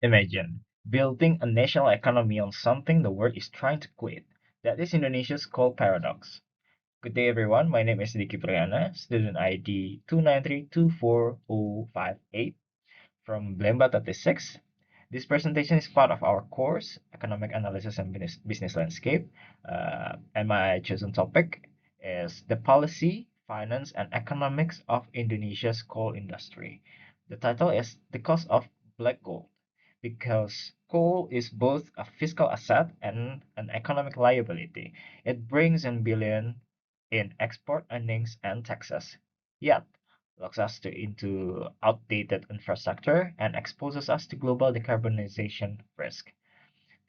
Imagine building a national economy on something the world is trying to quit. That is Indonesia's coal paradox. Good day, everyone. My name is Dicky Priyana, student ID 293240058 from Blemba 36. This presentation is part of our course, Economic Analysis and Business Landscape, and my chosen topic is the policy, finance, and economics of Indonesia's coal industry. The title is The Cost of Black Gold because coal is both a fiscal asset and an economic liability. It brings in billions in export earnings and taxes. Yet, locks us into outdated infrastructure and exposes us to global decarbonization risk.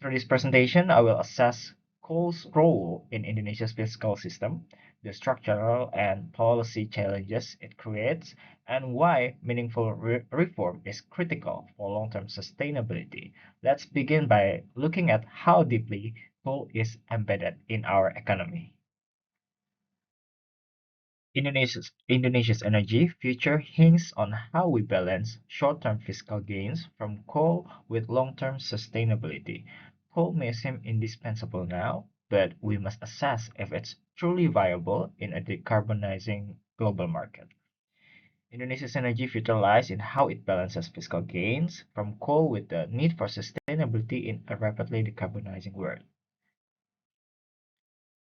Through this presentation, I will assess coal's role in Indonesia's fiscal system, the structural and policy challenges it creates, and why meaningful reform is critical for long-term sustainability. Let's begin by looking at how deeply coal is embedded in our economy. Indonesia's energy future hinges on how we balance short-term fiscal gains from coal with long-term sustainability. Coal may seem indispensable now, but we must assess if it's truly viable in a decarbonizing global market. Indonesia's energy future lies in how it balances fiscal gains from coal with the need for sustainability in a rapidly decarbonizing world.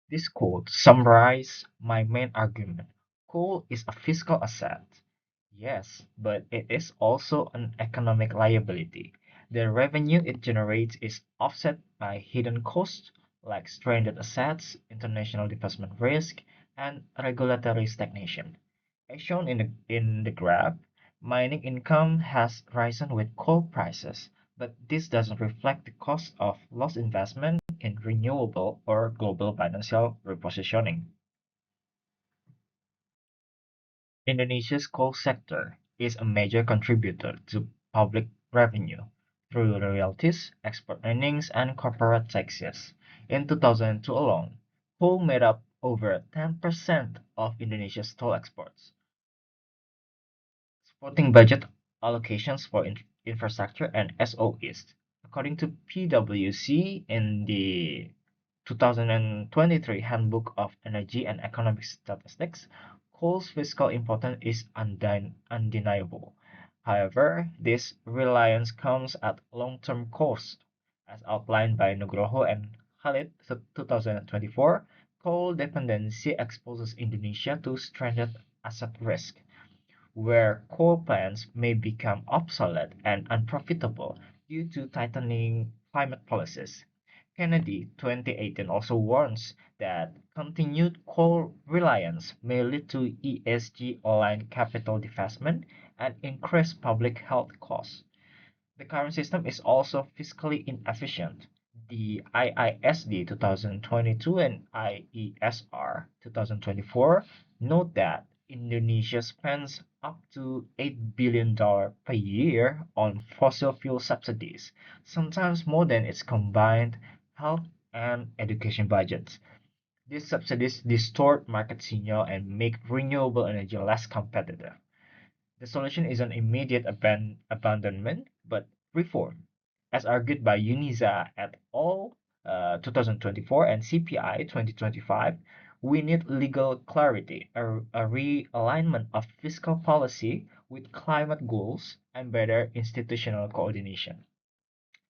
This quote summarizes my main argument. Coal is a fiscal asset. Yes, but it is also an economic liability. The revenue it generates is offset by hidden costs like stranded assets, international divestment risk, and regulatory stagnation. As shown in the graph, mining income has risen with coal prices, but this doesn't reflect the cost of lost investment in renewable or global financial repositioning. Indonesia's coal sector is a major contributor to public revenue through royalties, export earnings, and corporate taxes. In 2002 alone, coal made up over 10% of Indonesia's total exports, supporting budget allocations for infrastructure and SOEs. According to PwC in the 2023 Handbook of Energy and Economic Statistics, coal's fiscal importance is undeniable. However, this reliance comes at long-term cost. As outlined by Nugroho and Khalid 2024, coal dependency exposes Indonesia to stranded asset risk where coal plants may become obsolete and unprofitable due to tightening climate policies. Kennedy 2018 also warns that continued coal reliance may lead to ESG-aligned capital divestment and increased public health costs. The current system is also fiscally inefficient. The IISD 2022 and IESR 2024 note that Indonesia spends up to $8 billion per year on fossil fuel subsidies, sometimes more than its combined health and education budgets. These subsidies distort market signal and make renewable energy less competitive. The solution isn't immediate abandonment, but reform, as argued by UNISA et al. 2024 and CPI 2025. We need legal clarity, a realignment of fiscal policy with climate goals, and better institutional coordination.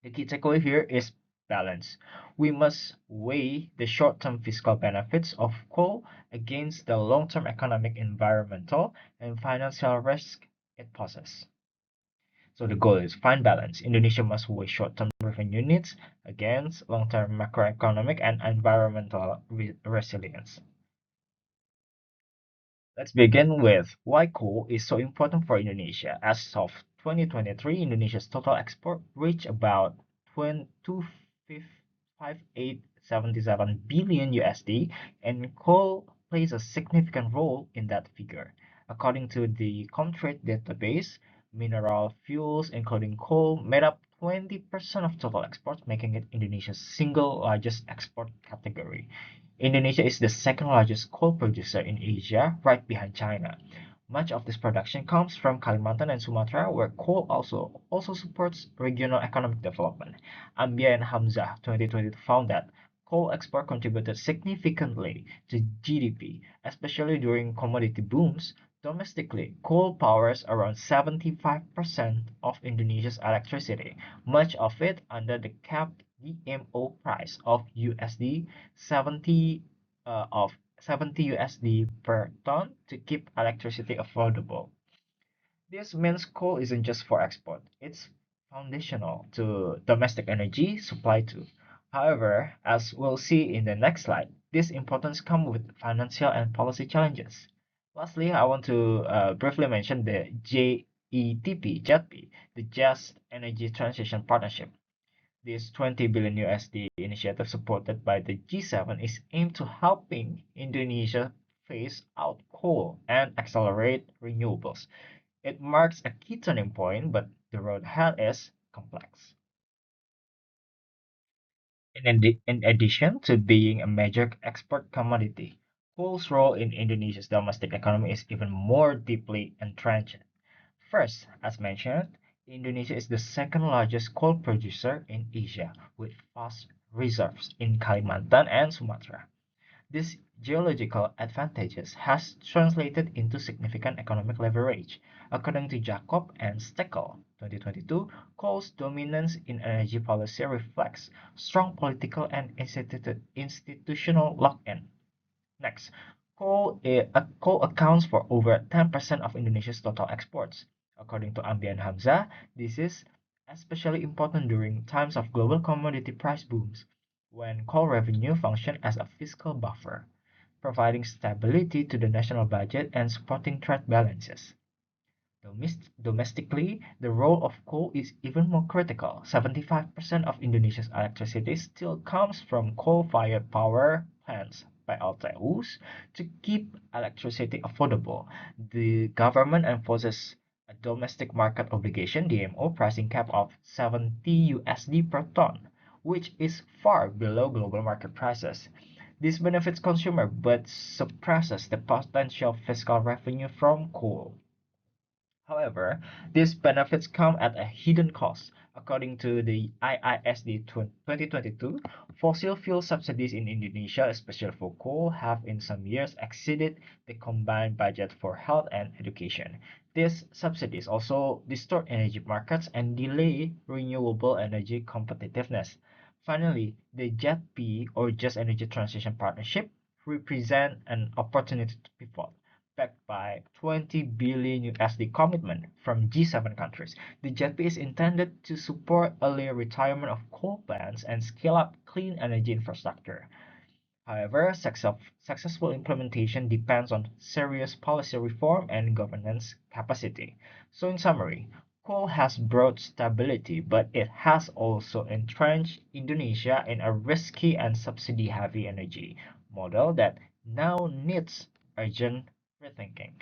The key takeaway here is balance. We must weigh the short-term fiscal benefits of coal against the long-term economic, environmental, and financial risk it poses. So the goal is find balance. Indonesia must weigh short-term revenue needs against long-term macroeconomic and environmental resilience. Let's begin with why coal is so important for Indonesia. As of 2023, Indonesia's total export reached about 25877 billion USD, and coal plays a significant role in that figure. According to the Comtrade database, mineral fuels, including coal, made up 20% of total exports, making it Indonesia's single largest export category. Indonesia is the second largest coal producer in Asia, right behind China. Much of this production comes from Kalimantan and Sumatra, where coal also supports regional economic development. Ambia and Hamzah 2022 found that coal export contributed significantly to GDP, especially during commodity booms. Domestically, coal powers around 75% of Indonesia's electricity, much of it under the capped DMO price of USD 70 of 70 USD per ton to keep electricity affordable. This means coal isn't just for export, it's foundational to domestic energy supply too. However, as we'll see in the next slide, this importance comes with financial and policy challenges. Lastly, I want to briefly mention the JETP, the Just Energy Transition Partnership. This 20 billion USD initiative supported by the G7 is aimed to helping Indonesia phase out coal and accelerate renewables. It marks a key turning point, but the road ahead is complex. In addition to being a major export commodity, coal's role in Indonesia's domestic economy is even more deeply entrenched. First, as mentioned, Indonesia is the second largest coal producer in Asia, with vast reserves in Kalimantan and Sumatra. This geological advantages has translated into significant economic leverage. According to Jacob and Steckel, 2022, coal's dominance in energy policy reflects strong political and institutional lock-in. Next, coal accounts for over 10% of Indonesia's total exports. According to Ambian Hamza, this is especially important during times of global commodity price booms, when coal revenue function as a fiscal buffer, providing stability to the national budget and supporting trade balances. Domestically, the role of coal is even more critical. 75% of Indonesia's electricity still comes from coal-fired power plants by LTUs. To keep electricity affordable, the government enforces a domestic market obligation (DMO) pricing cap of 70 USD per ton, which is far below global market prices. This benefits consumer but suppresses the potential fiscal revenue from coal. However, these benefits come at a hidden cost. According to the IISD 2022, fossil fuel subsidies in Indonesia, especially for coal, have in some years exceeded the combined budget for health and education. These subsidies also distort energy markets and delay renewable energy competitiveness. Finally, the JETP or Just Energy Transition Partnership represent an opportunity to pivot backed by 20 billion USD commitment from G7 countries. The JETP is intended to support early retirement of coal plants and scale up clean energy infrastructure. However, successful implementation depends on serious policy reform and governance capacity. So in summary, coal has brought stability, but it has also entrenched Indonesia in a risky and subsidy-heavy energy model that now needs urgent rethinking.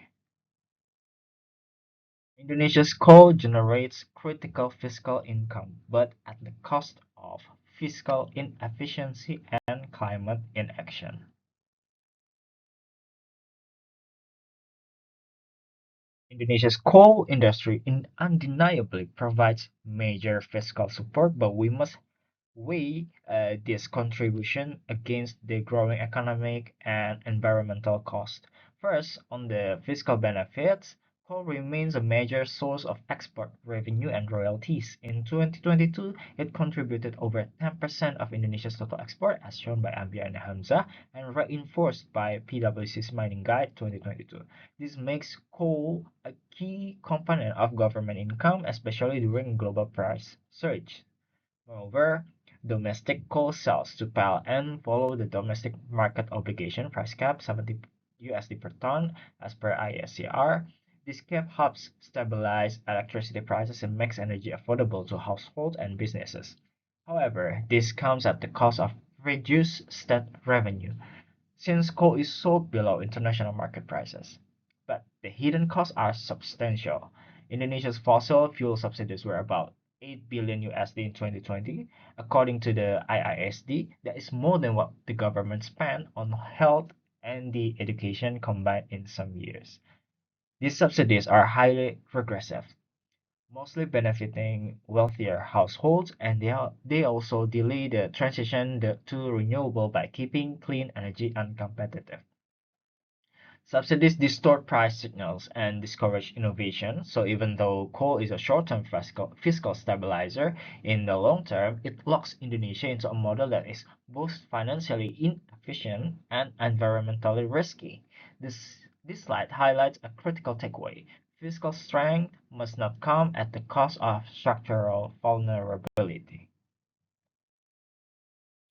Indonesia's coal generates critical fiscal income, but at the cost of fiscal inefficiency and climate inaction. Indonesia's coal industry undeniably provides major fiscal support, but we must weigh this contribution against the growing economic and environmental cost. First, on the fiscal benefits, coal remains a major source of export revenue and royalties. In 2022, it contributed over 10% of Indonesia's total export, as shown by Ambia and Hamza, and reinforced by PwC's Mining Guide 2022. This makes coal a key component of government income, especially during global price surge. Moreover, domestic coal sales to PLN follow the domestic market obligation price cap 70 USD per ton as per ISCR. This cap helps stabilize electricity prices and makes energy affordable to households and businesses. However, this comes at the cost of reduced state revenue since coal is sold below international market prices. But the hidden costs are substantial. Indonesia's fossil fuel subsidies were about 8 billion USD in 2020. According to the IISD, that is more than what the government spent on health and the education combined in some years. These subsidies are highly regressive, mostly benefiting wealthier households, and they also delay the transition to renewable by keeping clean energy uncompetitive. Subsidies distort price signals and discourage innovation, so even though coal is a short-term fiscal stabilizer, in the long term, it locks Indonesia into a model that is both financially inefficient and environmentally risky. This slide highlights a critical takeaway. Fiscal strength must not come at the cost of structural vulnerability.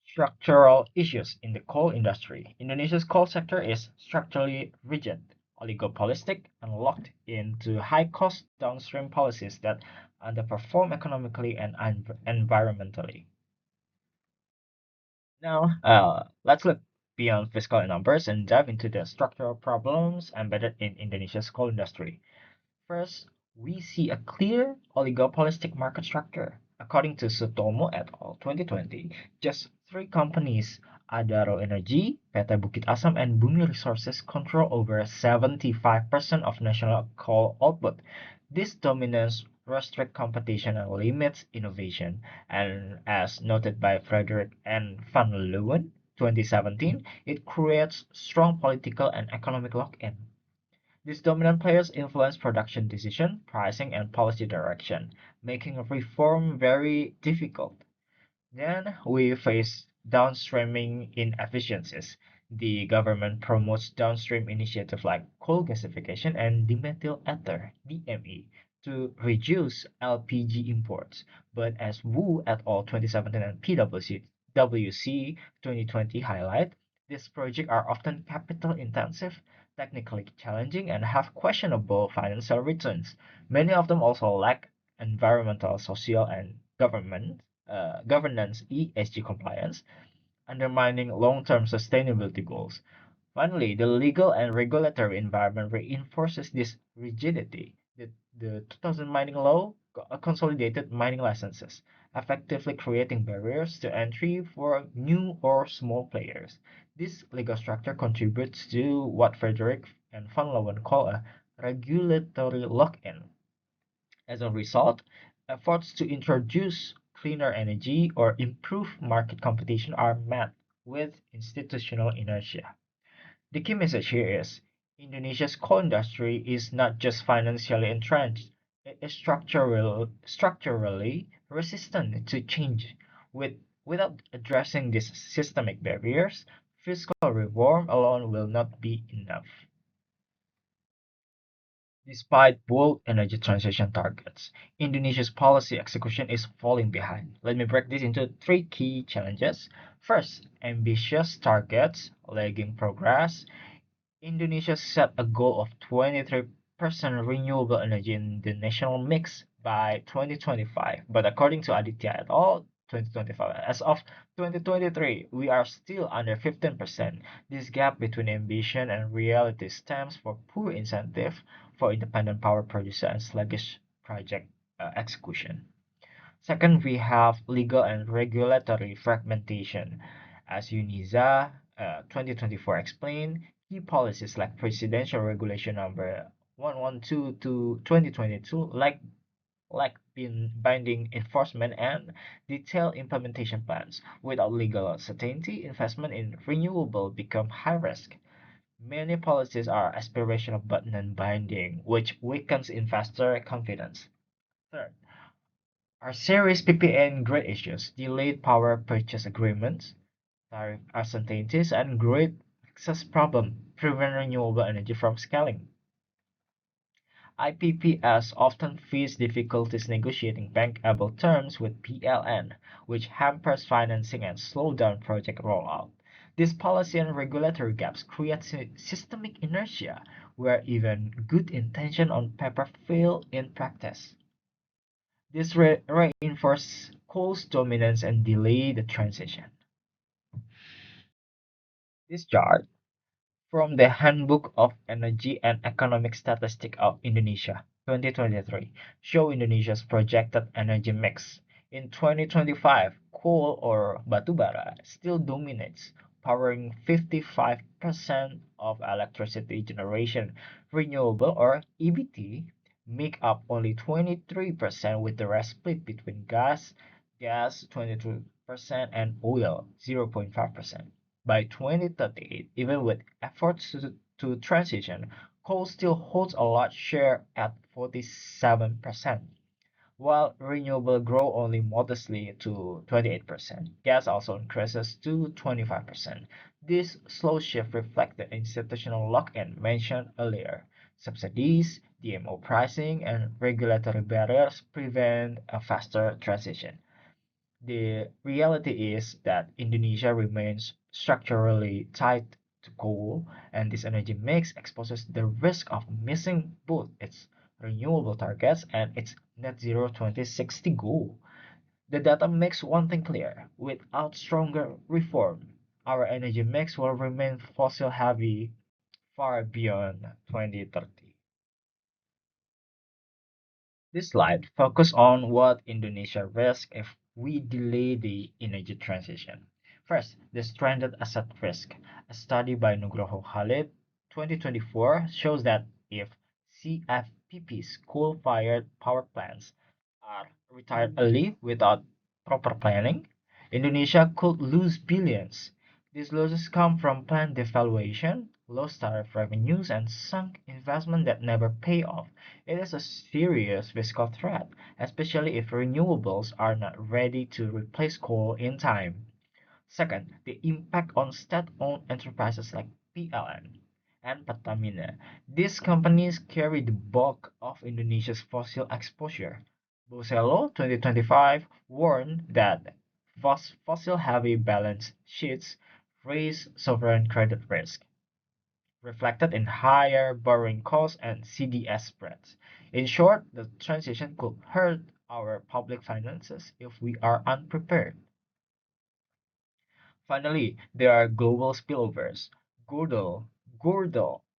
Structural issues in the coal industry. Indonesia's coal sector is structurally rigid, oligopolistic, and locked into high-cost downstream policies that underperform economically and environmentally. Now, let's look beyond fiscal numbers and dive into the structural problems embedded in Indonesia's coal industry. First, we see a clear oligopolistic market structure. According to Sutomo et al. 2020, just three companies, Adaro Energy, PT Bukit Asam, and Bumi Resources, control over 75% of national coal output. This dominance restricts competition and limits innovation, and as noted by Frederick and Van Leeuwen, 2017, it creates strong political and economic lock-in. These dominant players influence production decision, pricing, and policy direction, making reform very difficult. Then we face downstreaming inefficiencies. The government promotes downstream initiatives like coal gasification and dimethyl ether (DME) to reduce LPG imports. But as Wu et al. 2017 and PwC 2020 highlight, these projects are often capital intensive, technically challenging, and have questionable financial returns. Many of them also lack environmental, social, and governance ESG compliance, undermining long-term sustainability goals. Finally, the legal and regulatory environment reinforces this rigidity. The 2000 mining law consolidated mining licenses, effectively creating barriers to entry for new or small players. This legal structure contributes to what Frederick and Van Leeuwen call a regulatory lock-in. As a result, efforts to introduce cleaner energy or improve market competition are met with institutional inertia. The key message here is Indonesia's coal industry is not just financially entrenched, it is structurally resistant to change. Without addressing these systemic barriers, fiscal reform alone will not be enough. Despite bold energy transition targets, Indonesia's policy execution is falling behind. Let me break this into three key challenges. First, ambitious targets, lagging progress. Indonesia set a goal of 23% renewable energy in the national mix by 2025, but according to Aditya et al. 2025, as of 2023, we are still under 15%. This gap between ambition and reality stems from poor incentive for independent power producer and sluggish project execution. Second, we have legal and regulatory fragmentation. As UNISA 2024 explained, key policies like Presidential Regulation Number 112 to 2022 like binding enforcement and detailed implementation plans. Without legal certainty, investment in renewable become high risk. Many policies are aspirational but non-binding, which weakens investor confidence. Third, are serious PPA grid issues, delayed power purchase agreements, tariff uncertainties, and grid access problem prevent renewable energy from scaling. IPPs often face difficulties negotiating bankable terms with PLN, which hampers financing and slow down project rollout. These policy and regulatory gaps create systemic inertia, where even good intention on paper fail in practice. This reinforces coal's dominance and delay the transition. This chart from the Handbook of Energy and Economic Statistics of Indonesia, 2023, show Indonesia's projected energy mix. In 2025, coal or batubara still dominates, powering 55% of electricity generation. Renewable or EBT make up only 23% with the rest split between gas 22% and oil 0.5%. By 2038, even with efforts to transition, coal still holds a large share at 47%, while renewable grow only modestly to 28%. Gas also increases to 25%. This slow shift reflects the institutional lock-in mentioned earlier. Subsidies, DMO pricing, and regulatory barriers prevent a faster transition. The reality is that Indonesia remains structurally tied to coal, and this energy mix exposes the risk of missing both its renewable targets and its net zero 2060 goal. The data makes one thing clear: without stronger reform, our energy mix will remain fossil heavy far beyond 2030. This slide focuses on what Indonesia risks if we delay the energy transition. First, the stranded asset risk. A study by Nugroho Khalid 2024 shows that if CFPP's coal-fired power plants are retired early without proper planning, Indonesia could lose billions. These losses come from plant devaluation, lost tariff revenues, and sunk investment that never pay off. It is a serious fiscal threat, especially if renewables are not ready to replace coal in time. Second, the impact on state-owned enterprises like PLN and Pertamina. These companies carry the bulk of Indonesia's fossil exposure. Bosello 2025 warned that fossil-heavy balance sheets raise sovereign credit risk, reflected in higher borrowing costs and CDS spreads. In short, the transition could hurt our public finances if we are unprepared. Finally, there are global spillovers. Gordel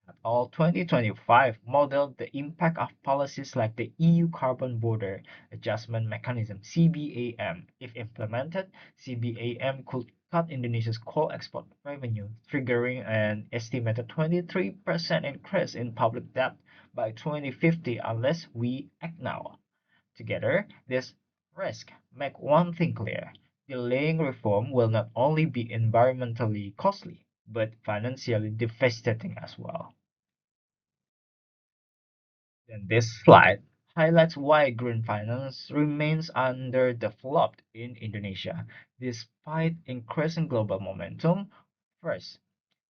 et al. 2025 modeled the impact of policies like the EU Carbon Border Adjustment Mechanism (CBAM). If implemented, CBAM could cut Indonesia's coal export revenue, triggering an estimated 23% increase in public debt by 2050 unless we act now. Together, this risk make one thing clear: delaying reform will not only be environmentally costly, but financially devastating as well. Then this slide highlights why green finance remains underdeveloped in Indonesia, despite increasing global momentum. First,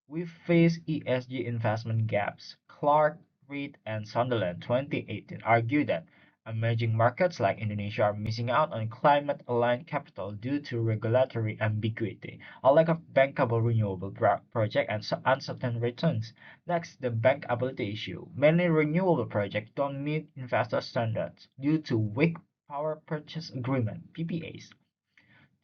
we face ESG investment gaps. Clark, Reed, and Sunderland 2018 argue that emerging markets like Indonesia are missing out on climate-aligned capital due to regulatory ambiguity, a lack of bankable renewable project, and uncertain returns. Next, the bankability issue. Many renewable projects don't meet investor standards due to weak power purchase agreement (PPAs),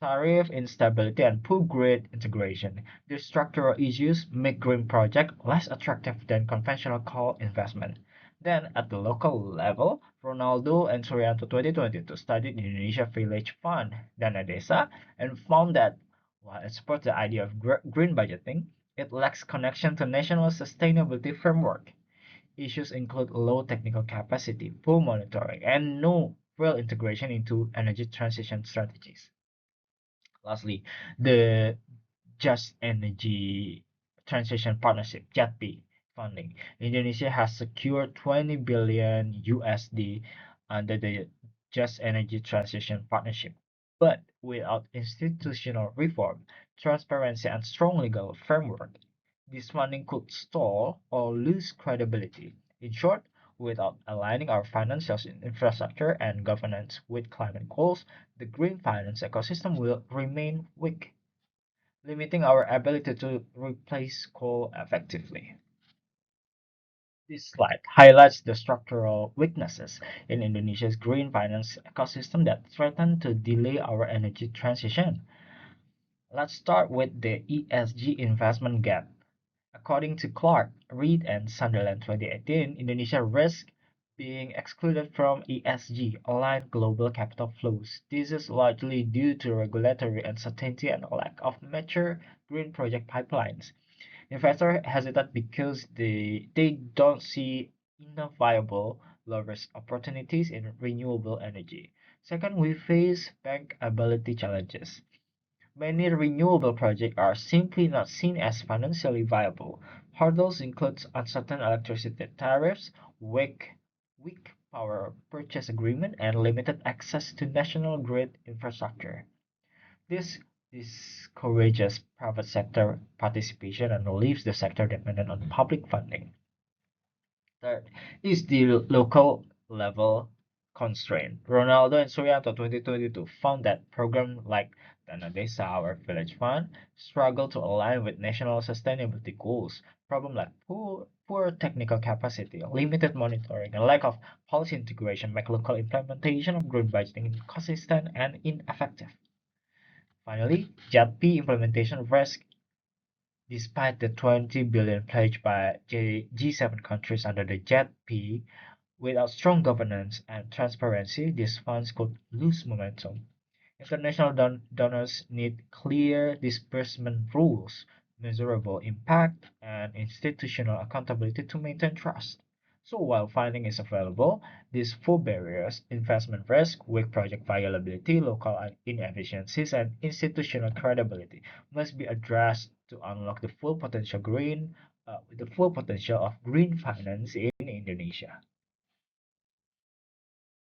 tariff instability, and poor grid integration. These structural issues make green projects less attractive than conventional coal investment. Then, at the local level, Ronaldo and Suryanto 2022 studied Indonesia Village Fund, Dana Desa, and found that while it supports the idea of green budgeting, it lacks connection to national sustainability framework. Issues include low technical capacity, poor monitoring, and no real integration into energy transition strategies. Lastly, the Just Energy Transition Partnership (JETP) funding. Indonesia has secured 20 billion USD under the Just Energy Transition Partnership. But without institutional reform, transparency, and strong legal framework, this funding could stall or lose credibility. In short, without aligning our financial infrastructure and governance with climate goals, the green finance ecosystem will remain weak, limiting our ability to replace coal effectively. This slide highlights the structural weaknesses in Indonesia's green finance ecosystem that threaten to delay our energy transition. Let's start with the ESG investment gap. According to Clark, Reed, and Sunderland 2018, Indonesia risks being excluded from ESG aligned global capital flows. This is largely due to regulatory uncertainty and a lack of mature green project pipelines. Investors hesitate because they don't see enough viable low-risk opportunities in renewable energy. Second, we face bankability challenges. Many renewable projects are simply not seen as financially viable. Hurdles include uncertain electricity tariffs, weak power purchase agreement, and limited access to national grid infrastructure. This discourages private sector participation and leaves the sector dependent on public funding. Third is the local level constraint. Ronaldo and Suryanto 2022 found that programs like Dana Desa or Village Fund struggle to align with national sustainability goals. Problems like poor technical capacity, limited monitoring, and lack of policy integration make local implementation of green budgeting inconsistent and ineffective. Finally, JETP implementation risk. Despite the 20 billion pledged by G7 countries under the JETP, without strong governance and transparency, these funds could lose momentum. International donors need clear disbursement rules, measurable impact, and institutional accountability to maintain trust. So while funding is available, these four barriers, investment risk, weak project viability, local inefficiencies, and institutional credibility, must be addressed to unlock the full potential of green finance in Indonesia.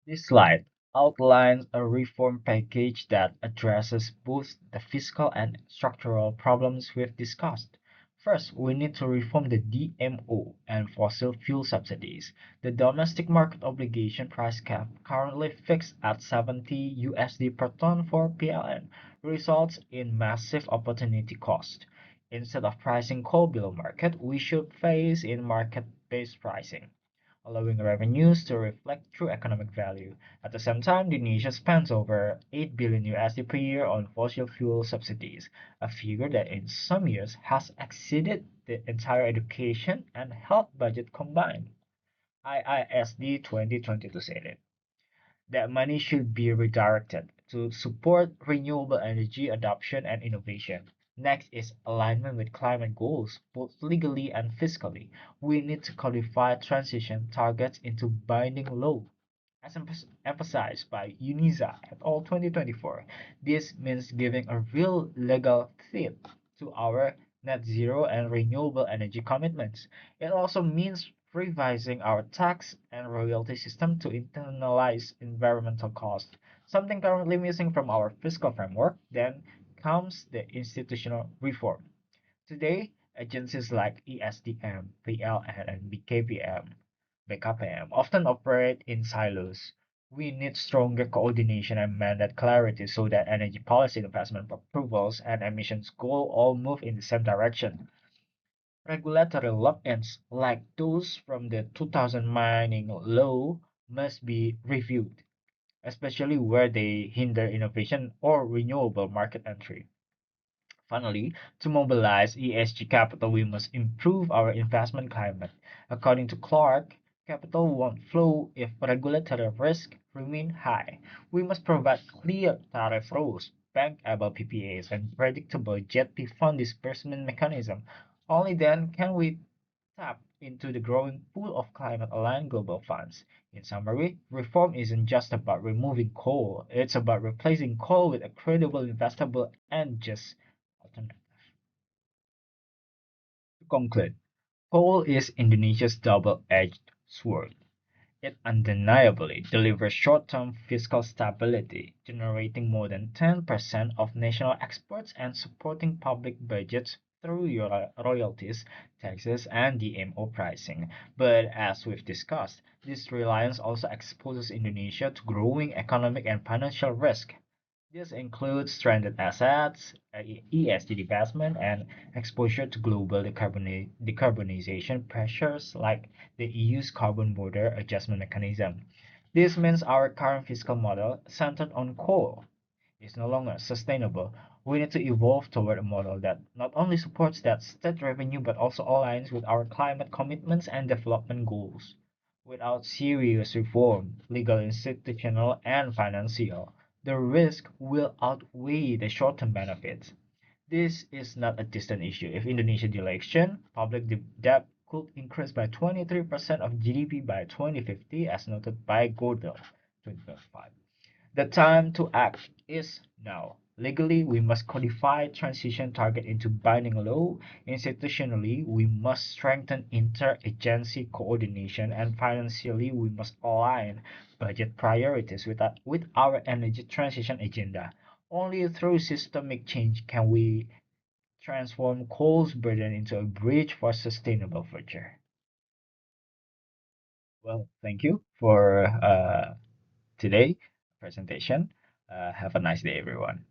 This slide outlines a reform package that addresses both the fiscal and structural problems we've discussed. First, we need to reform the DMO and fossil fuel subsidies. The domestic market obligation price cap, currently fixed at 70 USD per ton for PLN, results in massive opportunity cost. Instead of pricing coal below market, we should phase in market-based pricing, allowing revenues to reflect true economic value. At the same time, Indonesia spends over 8 billion USD per year on fossil fuel subsidies, a figure that in some years has exceeded the entire education and health budget combined. IISD 2022 said it. That money should be redirected to support renewable energy adoption and innovation. Next is alignment with climate goals, both legally and fiscally. We need to codify transition targets into binding law. As emphasized by UNISA et al. 2024, this means giving a real legal teeth to our net zero and renewable energy commitments. It also means revising our tax and royalty system to internalize environmental costs, something currently missing from our fiscal framework. Then comes the institutional reform. Today, agencies like ESDM, PLN, and BKPM often operate in silos. We need stronger coordination and mandate clarity so that energy policy, investment approvals, and emissions goals all move in the same direction. Regulatory lock-ins like those from the 2000 mining law must be reviewed, especially where they hinder innovation or renewable market entry. Finally, to mobilize ESG capital, we must improve our investment climate. According to Clark, capital won't flow if regulatory risk remain high. We must provide clear tariff rules, bankable PPAs, and predictable JETP fund disbursement mechanism. Only then can we tap into the growing pool of climate-aligned global funds. In summary, reform isn't just about removing coal, it's about replacing coal with a credible, investable, and just alternative. To conclude, coal is Indonesia's double-edged sword. It undeniably delivers short-term fiscal stability, generating more than 10% of national exports and supporting public budgets through royalties, taxes, and DMO pricing. But as we've discussed, this reliance also exposes Indonesia to growing economic and financial risk. This includes stranded assets, ESG divestment, and exposure to global decarbonization pressures like the EU's carbon border adjustment mechanism. This means our current fiscal model, centered on coal, is no longer sustainable. We need to evolve toward a model that not only supports that state revenue but also aligns with our climate commitments and development goals. Without serious reform, legal, institutional, and financial, the risk will outweigh the short-term benefits. This is not a distant issue. If Indonesia election, public debt could increase by 23% of GDP by 2050, as noted by Gordon 2025. The time to act is now. Legally, we must codify transition target into binding law. Institutionally, we must strengthen interagency coordination, and financially, we must align budget priorities with our energy transition agenda. Only through systemic change can we transform coal's burden into a bridge for a sustainable future. Well, thank you for today presentation. Have a nice day, everyone.